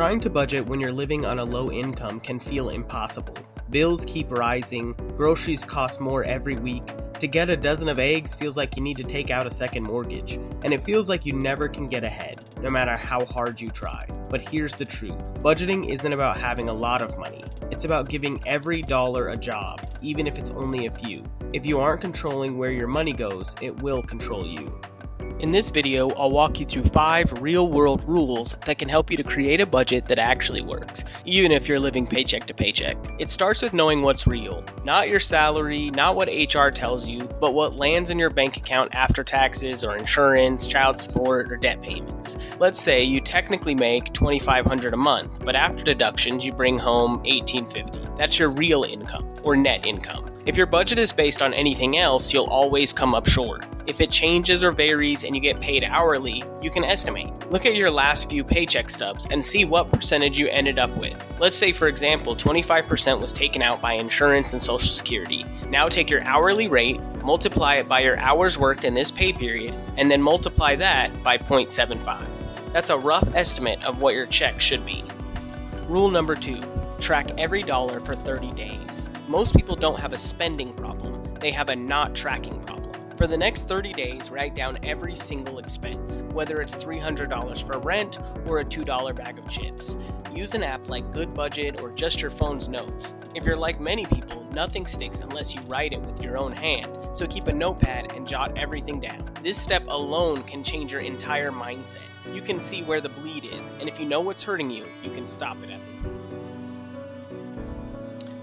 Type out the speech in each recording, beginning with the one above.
Trying to budget when you're living on a low income can feel impossible. Bills keep rising, groceries cost more every week, to get a dozen of eggs feels like you need to take out a second mortgage, and it feels like you never can get ahead, no matter how hard you try. But here's the truth. Budgeting isn't about having a lot of money. It's about giving every dollar a job, even if it's only a few. If you aren't controlling where your money goes, it will control you. In this video, I'll walk you through 5 real-world rules that can help you to create a budget that actually works, even if you're living paycheck to paycheck. It starts with knowing what's real. Not your salary, not what HR tells you, but what lands in your bank account after taxes or insurance, child support, or debt payments. Let's say you technically make $2,500 a month, but after deductions you bring home $1,850. That's your real income, or net income. If your budget is based on anything else, you'll always come up short. If it changes or varies and you get paid hourly, you can estimate. Look at your last few paycheck stubs and see what percentage you ended up with. Let's say, for example, 25% was taken out by insurance and Social Security. Now take your hourly rate, multiply it by your hours worked in this pay period, and then multiply that by 0.75. That's a rough estimate of what your check should be. Rule number 2. Track every dollar for 30 days. Most people don't have a spending problem, they have a not tracking problem. For the next 30 days, write down every single expense, whether it's $300 for rent or a $2 bag of chips. Use an app like Good Budget or just your phone's notes. If you're like many people, nothing sticks unless you write it with your own hand, so keep a notepad and jot everything down. This step alone can change your entire mindset. You can see where the bleed is, and if you know what's hurting you, you can stop it at the root.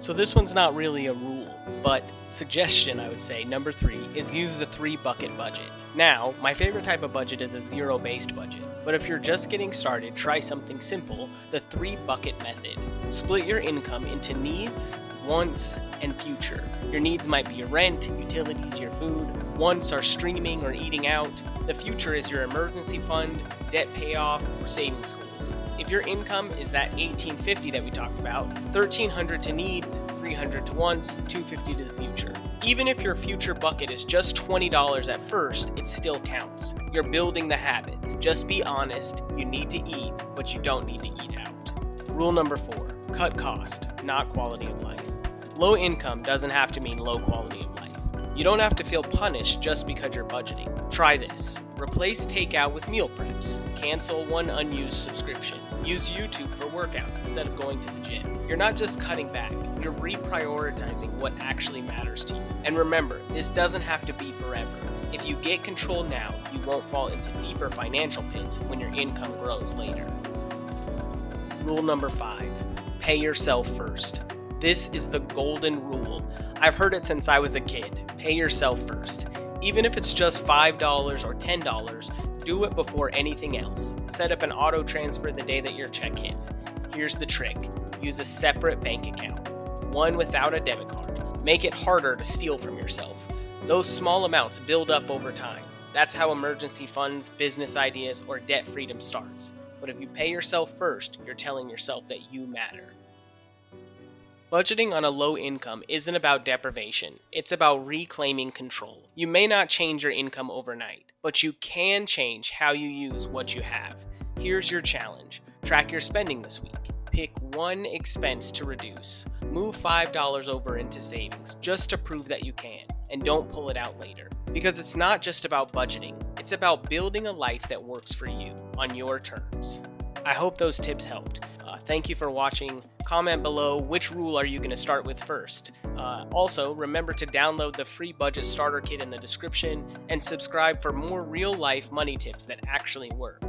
So this one's not really a rule, but suggestion, I would say, number 3, is use the 3-bucket budget. Now, my favorite type of budget is a zero-based budget, but if you're just getting started, try something simple, the 3-bucket method. Split your income into needs, wants, and future. Your needs might be your rent, utilities, your food. Wants are streaming or eating out. The future is your emergency fund, debt payoff, or savings goals. If your income is that $1,850 that we talked about, $1,300 to needs, $300 to wants, $250 to the future. Even if your future bucket is just $20 at first, it still counts. You're building the habit. Just be honest, you need to eat, but you don't need to eat out. Rule number 4, cut cost, not quality of life. Low income doesn't have to mean low quality of life. You don't have to feel punished just because you're budgeting. Try this. Replace takeout with meal preps. Cancel one unused subscription. Use YouTube for workouts instead of going to the gym. You're not just cutting back, you're reprioritizing what actually matters to you. And remember, this doesn't have to be forever. If you get control now, you won't fall into deeper financial pits when your income grows later. Rule number 5, pay yourself first. This is the golden rule. I've heard it since I was a kid. Pay yourself first. Even if it's just $5 or $10, do it before anything else. Set up an auto transfer the day that your check hits. Here's the trick. Use a separate bank account, one without a debit card. Make it harder to steal from yourself. Those small amounts build up over time. That's how emergency funds, business ideas, or debt freedom starts. But if you pay yourself first, you're telling yourself that you matter. Budgeting on a low income isn't about deprivation, it's about reclaiming control. You may not change your income overnight, but you can change how you use what you have. Here's your challenge. Track your spending this week. Pick one expense to reduce. Move $5 over into savings just to prove that you can, and don't pull it out later. Because it's not just about budgeting, it's about building a life that works for you on your terms. I hope those tips helped. Thank you for watching. Comment below which rule are you going to start with first. Also, remember to download the free budget starter kit in the description and subscribe for more real-life money tips that actually work.